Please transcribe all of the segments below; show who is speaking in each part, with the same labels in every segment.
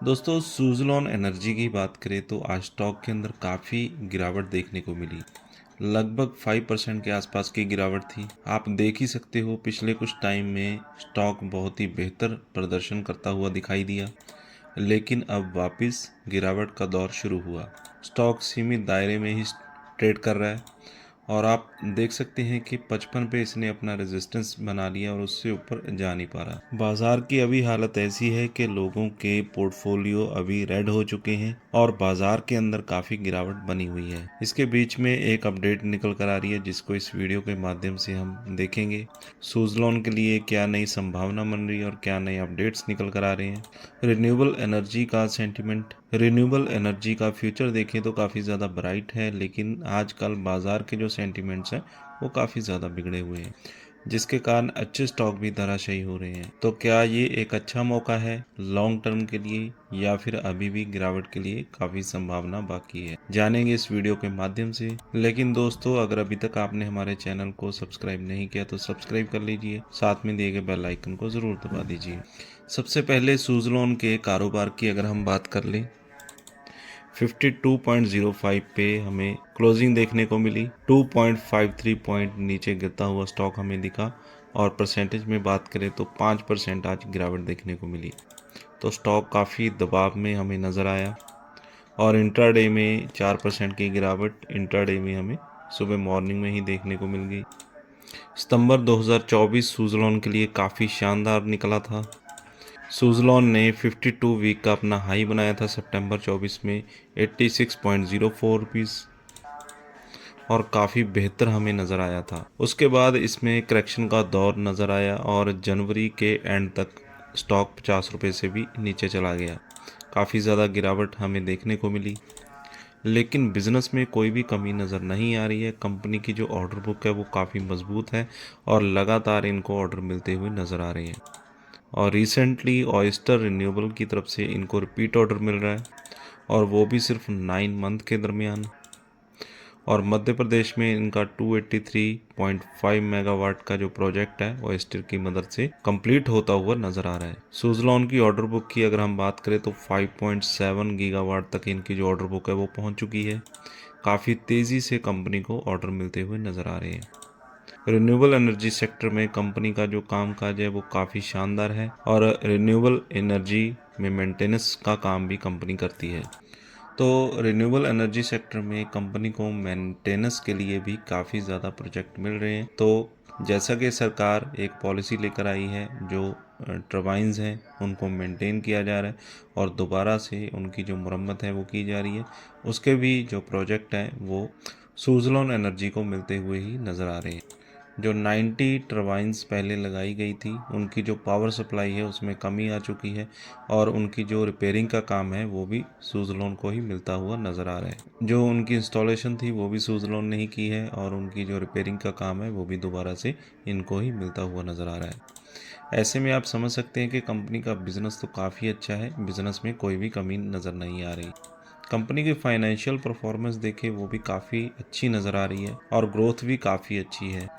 Speaker 1: दोस्तों सुज़लोन एनर्जी की बात करें तो आज स्टॉक के अंदर काफ़ी गिरावट देखने को मिली। लगभग 5% के आसपास की गिरावट थी। आप देख ही सकते हो पिछले कुछ टाइम में स्टॉक बहुत ही बेहतर प्रदर्शन करता हुआ दिखाई दिया, लेकिन अब वापस गिरावट का दौर शुरू हुआ। स्टॉक सीमित दायरे में ही ट्रेड कर रहा है और आप देख सकते हैं कि 55 पे इसने अपना रेजिस्टेंस बना लिया और उससे ऊपर जा नहीं पा रहा। बाजार की अभी हालत ऐसी है कि लोगों के पोर्टफोलियो अभी रेड हो चुके हैं और बाजार के अंदर काफ़ी गिरावट बनी हुई है। इसके बीच में एक अपडेट निकल कर आ रही है जिसको इस वीडियो के माध्यम से हम देखेंगे। सुज़लोन के लिए क्या नई संभावना बन रही है और क्या नए अपडेट्स निकल कर आ रहे हैं। रिन्यूएबल एनर्जी का सेंटिमेंट, रिन्यूएबल एनर्जी का फ्यूचर देखें तो काफ़ी ज़्यादा ब्राइट है, लेकिन आजकल बाज़ार के जो सेंटिमेंट्स हैं वो काफ़ी ज़्यादा बिगड़े हुए हैं, जिसके कारण अच्छे स्टॉक भी धराशायी हो रहे हैं। तो क्या ये एक अच्छा मौका है लॉन्ग टर्म के लिए या फिर अभी भी गिरावट के लिए काफ़ी संभावना बाकी है, जानेंगे इस वीडियो के माध्यम से। लेकिन दोस्तों, अगर अभी तक आपने हमारे चैनल को सब्सक्राइब नहीं किया तो सब्सक्राइब कर लीजिए, साथ में दिए गए बेल आइकन को ज़रूर दबा दीजिए। सबसे पहले सुज़लोन के कारोबार की अगर हम बात कर लें, 52.05 पे हमें क्लोजिंग देखने को मिली। 2.53 पॉइंट नीचे गिरता हुआ स्टॉक हमें दिखा और परसेंटेज में बात करें तो 5% आज गिरावट देखने को मिली। तो स्टॉक काफ़ी दबाव में हमें नज़र आया और इंट्राडे में 4% की गिरावट इंट्राडे में हमें सुबह मॉर्निंग में ही देखने को मिल गई। सितंबर 2024 सुज़लोन के लिए काफ़ी शानदार निकला था। सुज़लोन ने 52 वीक का अपना हाई बनाया था सितंबर 24 में 86.04 रुपीज़ और काफ़ी बेहतर हमें नज़र आया था। उसके बाद इसमें करेक्शन का दौर नज़र आया और जनवरी के एंड तक स्टॉक 50 रुपये से भी नीचे चला गया। काफ़ी ज़्यादा गिरावट हमें देखने को मिली, लेकिन बिज़नेस में कोई भी कमी नज़र नहीं आ रही है। कंपनी की जो ऑर्डर बुक है वो काफ़ी मजबूत है और लगातार इनको ऑर्डर मिलते हुए नज़र आ रहे हैं। और रिसेंटली ऑयस्टर रिन्यूएबल की तरफ से इनको रिपीट ऑर्डर मिल रहा है और वो भी सिर्फ 9 मंथ के दरमियान। और मध्य प्रदेश में इनका 283.5 मेगावाट का जो प्रोजेक्ट है ऑयस्टर की मदद से कंप्लीट होता हुआ नजर आ रहा है। सुज़लोन की ऑर्डर बुक की अगर हम बात करें तो 5.7 गीगावाट तक इनकी जो ऑर्डर बुक है वो पहुंच चुकी है। काफ़ी तेज़ी से कंपनी को ऑर्डर मिलते हुए नजर आ रहे हैं। रिन्यूएबल एनर्जी सेक्टर में कंपनी का जो कामकाज है वो काफ़ी शानदार है और रिन्यूएबल एनर्जी में मेंटेनेंस का काम भी कंपनी करती है। तो रिन्यूएबल एनर्जी सेक्टर में कंपनी को मेंटेनेंस के लिए भी काफ़ी ज़्यादा प्रोजेक्ट मिल रहे हैं। तो जैसा कि सरकार एक पॉलिसी लेकर आई है, जो टर्बाइन्स हैं उनको मेंटेन किया जा रहा है और दोबारा से उनकी जो मरम्मत है वो की जा रही है, उसके भी जो प्रोजेक्ट हैं वो सुज़लोन एनर्जी को मिलते हुए ही नज़र आ रहे हैं। जो 90 टर्बाइन्स पहले लगाई गई थी उनकी जो पावर सप्लाई है उसमें कमी आ चुकी है और उनकी जो रिपेयरिंग का काम है वो भी सुज़लोन को ही मिलता हुआ नज़र आ रहा है। जो उनकी इंस्टॉलेशन थी वो भी सुज़लोन ने ही की है और उनकी जो रिपेयरिंग का काम है वो भी दोबारा से इनको ही मिलता हुआ नज़र आ रहा है। ऐसे में आप समझ सकते हैं कि कंपनी का बिज़नेस तो काफ़ी अच्छा है, बिज़नेस में कोई भी कमी नज़र नहीं आ रही। कंपनी की फाइनेंशियल परफॉर्मेंस देखें वो भी काफ़ी अच्छी नज़र आ रही है और ग्रोथ भी काफ़ी अच्छी है।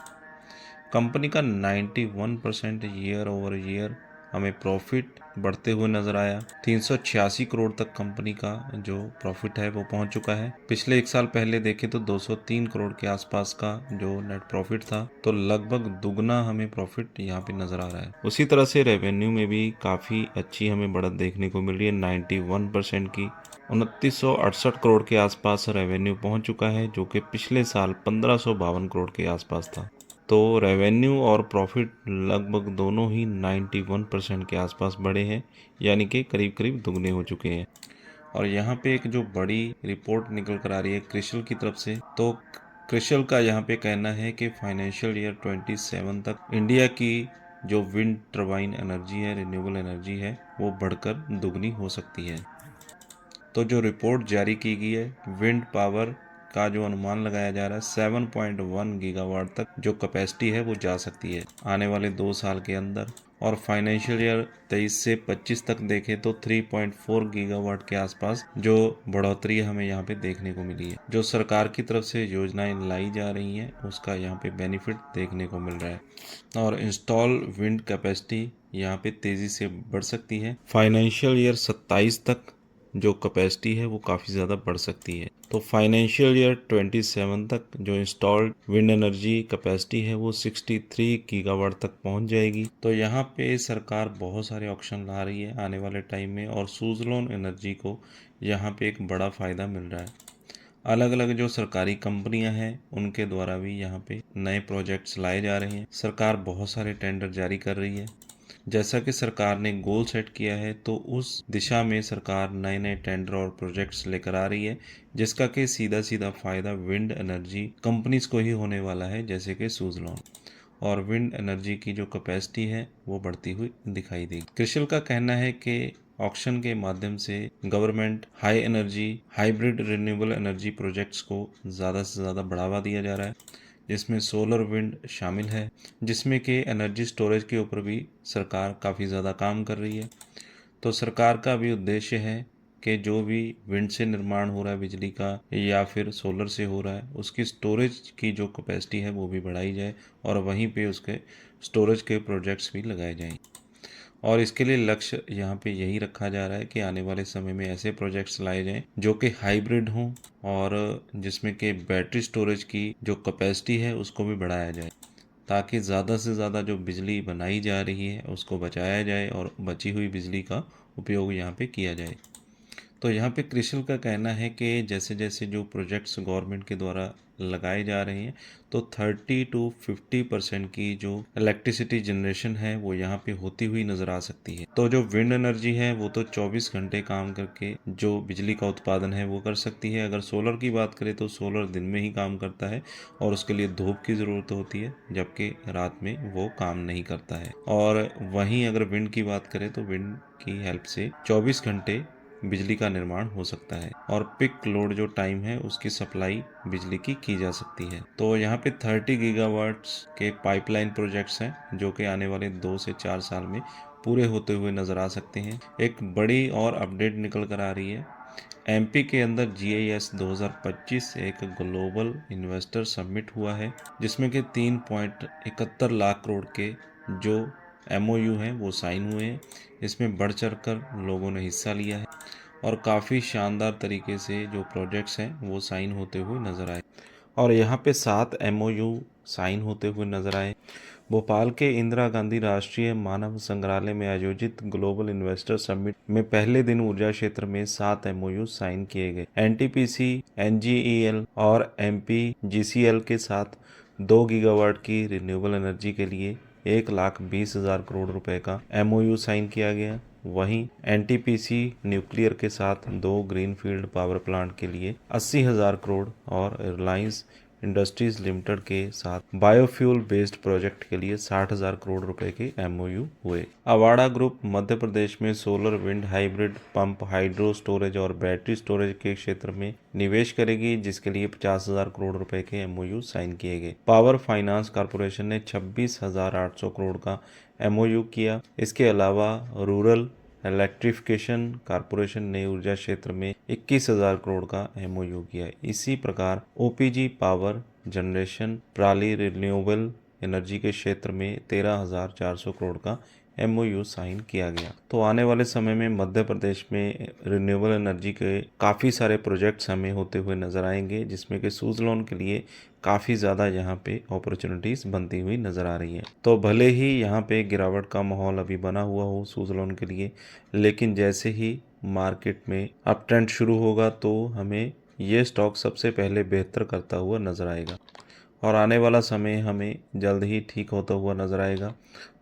Speaker 1: कंपनी का 91% ईयर ओवर ईयर हमें प्रॉफिट बढ़ते हुए नजर आया। 386 करोड़ तक कंपनी का जो प्रॉफिट है वो पहुंच चुका है। पिछले एक साल पहले देखें तो 203 करोड़ के आसपास का जो नेट प्रॉफिट था, तो लगभग दुगना हमें प्रॉफिट यहाँ पे नजर आ रहा है। उसी तरह से रेवेन्यू में भी काफ़ी अच्छी हमें बढ़त देखने को मिल रही है। 91% की 2968 करोड़ के आसपास रेवेन्यू पहुंच चुका है, जो कि पिछले साल 1552 करोड़ के आसपास था। तो रेवेन्यू और प्रॉफिट लगभग दोनों ही 91% के आसपास बढ़े हैं, यानी कि करीब करीब दुगने हो चुके हैं। और यहाँ पे एक जो बड़ी रिपोर्ट निकल कर आ रही है क्रिशल की तरफ से, तो क्रिशल का यहाँ पे कहना है कि फाइनेंशियल ईयर 27 तक इंडिया की जो विंड टर्बाइन एनर्जी है, रिन्यूएबल एनर्जी है, वो बढ़कर दुगनी हो सकती है। तो जो रिपोर्ट जारी की गई है विंड पावर का जो अनुमान लगाया जा रहा है 7.1 गीगावाट तक जो कैपेसिटी है वो जा सकती है आने वाले 2 साल के अंदर। और फाइनेंशियल ईयर 23 से 25 तक देखें तो 3.4 गीगावाट के आसपास जो बढ़ोतरी हमें यहाँ पे देखने को मिली है। जो सरकार की तरफ से योजनाएं लाई जा रही हैं उसका यहाँ पे बेनिफिट देखने को मिल रहा है और इंस्टॉल विंड कैपेसिटी यहाँ पे तेज़ी से बढ़ सकती है। फाइनेंशियल ईयर 27 तक जो कैपेसिटी है वो काफ़ी ज़्यादा बढ़ सकती है। तो फाइनेंशियल ईयर 27 तक जो इंस्टॉल्ड विंड एनर्जी कैपेसिटी है वो 63 गीगावाट तक पहुंच जाएगी। तो यहाँ पे सरकार बहुत सारे ऑप्शन ला रही है आने वाले टाइम में और सुज़लोन एनर्जी को यहाँ पे एक बड़ा फ़ायदा मिल रहा है। अलग अलग जो सरकारी कंपनियां हैं उनके द्वारा भी यहाँ पे नए प्रोजेक्ट्स लाए जा रहे हैं। सरकार बहुत सारे टेंडर जारी कर रही है। जैसा कि सरकार ने गोल सेट किया है तो उस दिशा में सरकार नए नए टेंडर और प्रोजेक्ट्स लेकर आ रही है, जिसका कि सीधा सीधा फ़ायदा विंड एनर्जी कंपनीज को ही होने वाला है, जैसे कि सुज़लोन। और विंड एनर्जी की जो कैपेसिटी है वो बढ़ती हुई दिखाई देगी। क्रिशल का कहना है कि ऑक्शन के माध्यम से government high energy hybrid renewable energy projects को ज़्यादा से ज़्यादा बढ़ावा दिया जा रहा है, जिसमें सोलर विंड शामिल है, जिसमें कि एनर्जी स्टोरेज के ऊपर भी सरकार काफ़ी ज़्यादा काम कर रही है। तो सरकार का भी उद्देश्य है कि जो भी विंड से निर्माण हो रहा है बिजली का या फिर सोलर से हो रहा है उसकी स्टोरेज की जो कैपेसिटी है वो भी बढ़ाई जाए और वहीं पे उसके स्टोरेज के प्रोजेक्ट्स भी लगाए जाएं। और इसके लिए लक्ष्य यहाँ पे यही रखा जा रहा है कि आने वाले समय में ऐसे प्रोजेक्ट्स लाए जाएं जो कि हाइब्रिड हों और जिसमें कि बैटरी स्टोरेज की जो कैपेसिटी है उसको भी बढ़ाया जाए, ताकि ज़्यादा से ज़्यादा जो बिजली बनाई जा रही है उसको बचाया जाए और बची हुई बिजली का उपयोग यहाँ पे किया जाए। तो यहाँ पे क्रिशल का कहना है कि जैसे जैसे जो प्रोजेक्ट्स गवर्नमेंट के द्वारा लगाए जा रहे हैं तो 30 to 50% की जो इलेक्ट्रिसिटी जनरेशन है वो यहाँ पे होती हुई नज़र आ सकती है। तो जो विंड एनर्जी है वो तो 24 घंटे काम करके जो बिजली का उत्पादन है वो कर सकती है। अगर सोलर की बात करें तो सोलर दिन में ही काम करता है और उसके लिए धूप की ज़रूरत होती है, जबकि रात में वो काम नहीं करता है। और वहीं अगर विंड की बात करें तो विंड की हेल्प से 24 घंटे बिजली का निर्माण हो सकता है और पिक लोड जो टाइम है उसकी सप्लाई बिजली की जा सकती है। तो यहाँ पे 30 गीगावाट्स के पाइपलाइन प्रोजेक्ट्स हैं जो कि आने वाले 2 से 4 साल में पूरे होते हुए नज़र आ सकते हैं। एक बड़ी और अपडेट निकल कर आ रही है। एमपी के अंदर GIS 2025 एक ग्लोबल इन्वेस्टर समिट हुआ है, जिसमें कि 3.71 लाख करोड़ के जो MOU हैं वो साइन हुए हैं। इसमें बढ़ चढ़ कर लोगों ने हिस्सा लिया है और काफ़ी शानदार तरीके से जो प्रोजेक्ट्स हैं वो साइन होते हुए नज़र आए और यहाँ पे 7 MOU साइन होते हुए नज़र आए। भोपाल के इंदिरा गांधी राष्ट्रीय मानव संग्रहालय में आयोजित ग्लोबल इन्वेस्टर समिट में पहले दिन ऊर्जा क्षेत्र में 7 MOU साइन किए गए। NTPC, NGEL और MPGCL के साथ 2 गीगावाट की रिन्यूएबल एनर्जी के लिए 1,20,000 करोड़ रुपए का MOU साइन किया गया। वहीं NTPC न्यूक्लियर के साथ 2 ग्रीनफील्ड पावर प्लांट के लिए 80,000 करोड़ और रिलायंस इंडस्ट्रीज लिमिटेड के साथ बायोफ्यूल बेस्ड प्रोजेक्ट के लिए 60,000 करोड़ रुपए के MOU हुए। अवाड़ा ग्रुप मध्य प्रदेश में solar wind hybrid pump hydro storage और बैटरी स्टोरेज के क्षेत्र में निवेश करेगी, जिसके लिए 50,000 करोड़ रुपए के MOU साइन किए गए। पावर फाइनेंस कॉरपोरेशन ने 26,800 करोड़ का MOU किया। इसके अलावा रूरल इलेक्ट्रिफिकेशन कॉरपोरेशन ने ऊर्जा क्षेत्र में 21,000 करोड़ का MOU किया। इसी प्रकार OPG पावर जनरेशन प्राली रिन्यूएबल एनर्जी के क्षेत्र में 13,400 करोड़ का MOU साइन किया गया। तो आने वाले समय में मध्य प्रदेश में रिन्यूएबल एनर्जी के काफ़ी सारे प्रोजेक्ट्स हमें होते हुए नज़र आएंगे, जिसमें कि सुज़लोन के लिए काफ़ी ज़्यादा यहाँ पे अपॉर्चुनिटीज़ बनती हुई नज़र आ रही हैं। तो भले ही यहाँ पे गिरावट का माहौल अभी बना हुआ हो सुज़लोन के लिए, लेकिन जैसे ही मार्केट में अप ट्रेंड शुरू होगा तो हमें ये स्टॉक सबसे पहले बेहतर करता हुआ नज़र आएगा और आने वाला समय हमें जल्द ही ठीक होता हुआ नज़र आएगा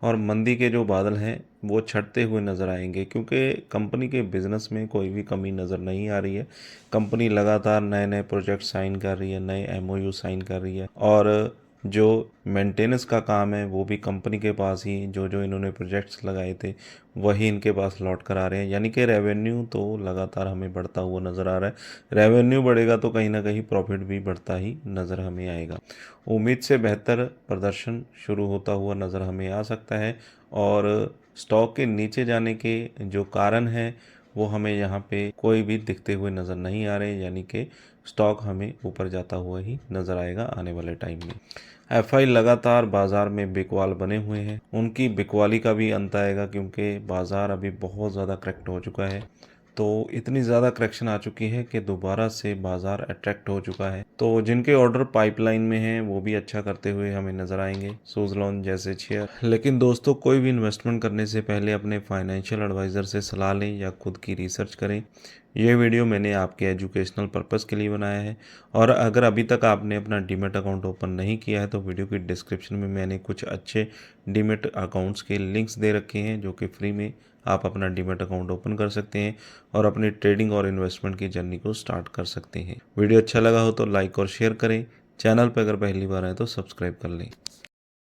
Speaker 1: और मंदी के जो बादल हैं वो छटते हुए नज़र आएंगे, क्योंकि कंपनी के बिज़नेस में कोई भी कमी नज़र नहीं आ रही है। कंपनी लगातार नए नए प्रोजेक्ट साइन कर रही है, नए MOU साइन कर रही है और जो मेंटेनेंस का काम है वो भी कंपनी के पास ही, जो इन्होंने प्रोजेक्ट्स लगाए थे वही इनके पास लौट कर आ रहे हैं। यानी कि रेवेन्यू तो लगातार हमें बढ़ता हुआ नज़र आ रहा है। रेवेन्यू बढ़ेगा तो कहीं ना कहीं प्रॉफिट भी बढ़ता ही नज़र हमें आएगा। उम्मीद से बेहतर प्रदर्शन शुरू होता हुआ नज़र हमें आ सकता है, और स्टॉक के नीचे जाने के जो कारण हैं वो हमें यहाँ पे कोई भी दिखते हुए नज़र नहीं आ रहे। यानी कि स्टॉक हमें ऊपर जाता हुआ ही नज़र आएगा आने वाले टाइम में। एफआई लगातार बाज़ार में बिकवाल बने हुए हैं, उनकी बिकवाली का भी अंत आएगा, क्योंकि बाज़ार अभी बहुत ज़्यादा करेक्ट हो चुका है। तो इतनी ज़्यादा करेक्शन आ चुकी है कि दोबारा से बाज़ार अट्रैक्ट हो चुका है। तो जिनके ऑर्डर पाइपलाइन में हैं वो भी अच्छा करते हुए हमें नज़र आएंगे, सुज़लॉन जैसे शेयर। लेकिन दोस्तों, कोई भी इन्वेस्टमेंट करने से पहले अपने फाइनेंशियल एडवाइज़र से सलाह लें या खुद की रिसर्च करें। ये वीडियो मैंने आपके एजुकेशनल पर्पज़ के लिए बनाया है, और अगर अभी तक आपने अपना डीमैट अकाउंट ओपन नहीं किया है तो वीडियो की डिस्क्रिप्शन में मैंने कुछ अच्छे डीमैट अकाउंट्स के लिंक्स दे रखे हैं, जो कि फ्री में आप अपना डीमैट अकाउंट ओपन कर सकते हैं और अपनी ट्रेडिंग और इन्वेस्टमेंट की जर्नी को स्टार्ट कर सकते हैं। वीडियो अच्छा लगा हो तो लाइक और शेयर करें। चैनल पर अगर पहली बार आए तो सब्सक्राइब कर लें।